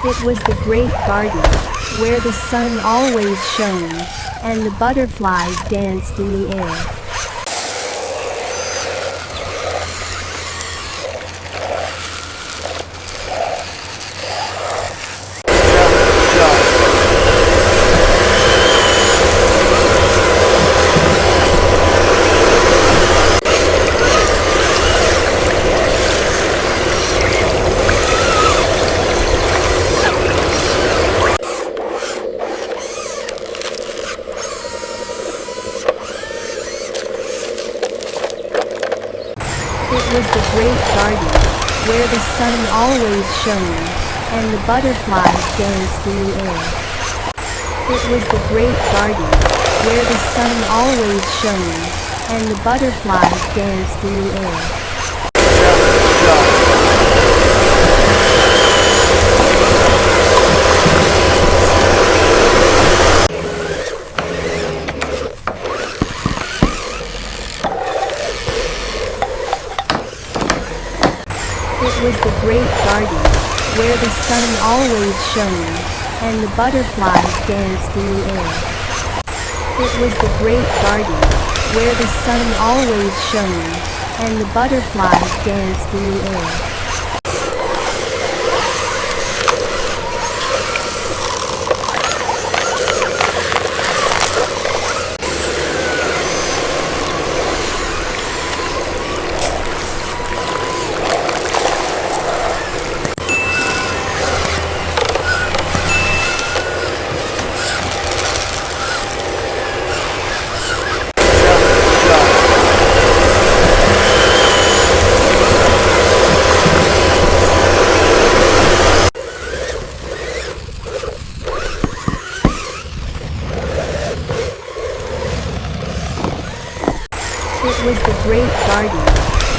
It was the great garden, where the sun always shone, and the butterflies danced in the air. It was the great garden, where the sun always shone, and the butterflies danced in the air. It was the great garden, where the sun always shone, and the butterflies danced in the air. It was the great garden, where the sun always shone, and the butterflies danced in the air. It was the great garden, where the sun always shone, and the butterflies danced in the air. It was the great garden,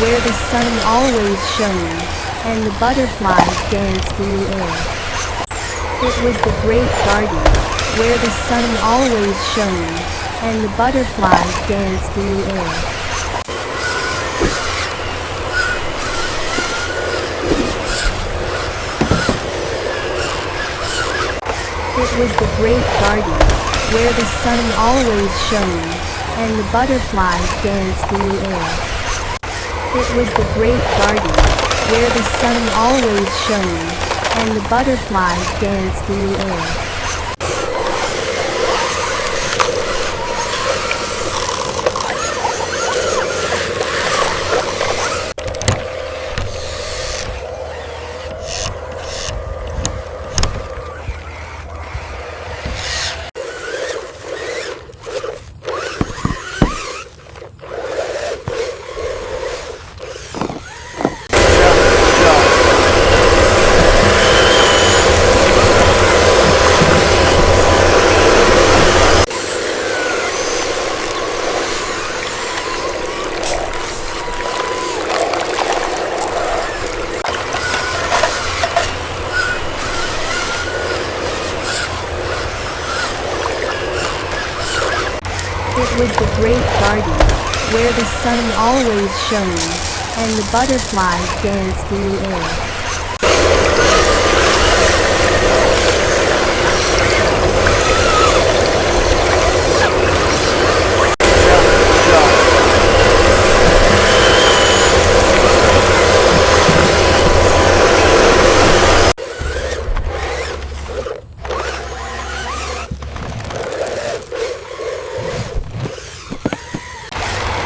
where the sun always shone, and the butterflies danced in the air. It was the great garden, where the sun always shone, and the butterflies danced in the air. It was the great garden, where the sun always shone, and the butterflies danced in the air. It was the great garden, where the sun always shone, and the butterflies danced in the air. It was the great garden, where the sun always shone, and the butterflies danced in the air.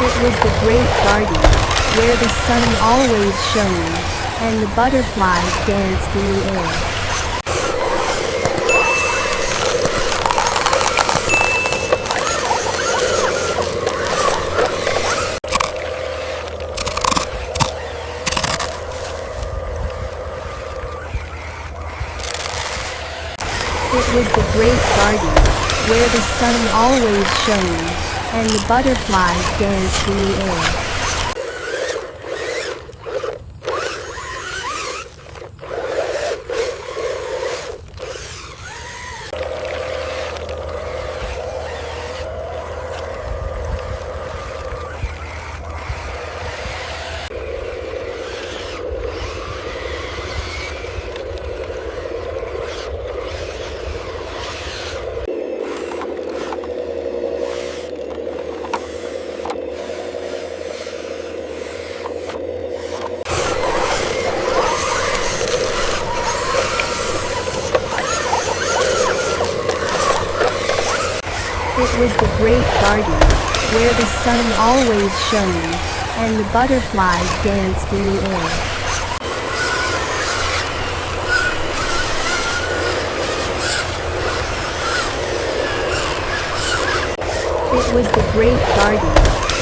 It was the great garden, where the sun always shone, and the butterflies danced in the air. It was the great garden, where the sun always shone, and the butterflies danced in the air. was the great garden, where the sun always shone, and the butterflies danced in the air. It was the great garden,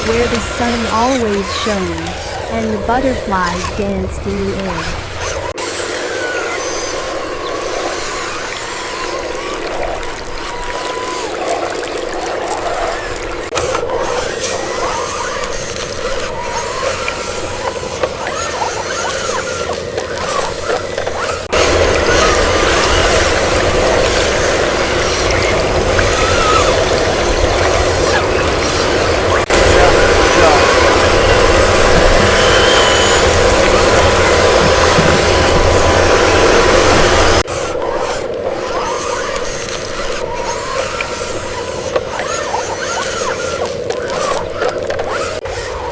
where the sun always shone, and the butterflies danced in the air.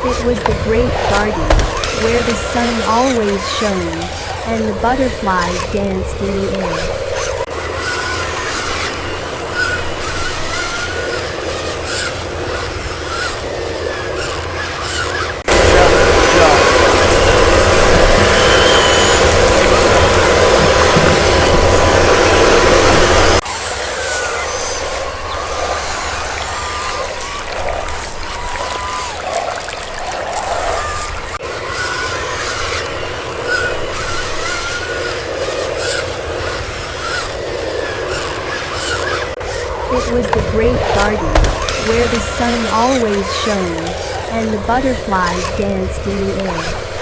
It was the great garden, where the sun always shone, and the butterflies danced in the air. It was the great garden, where the sun always shone, and the butterflies danced in the air.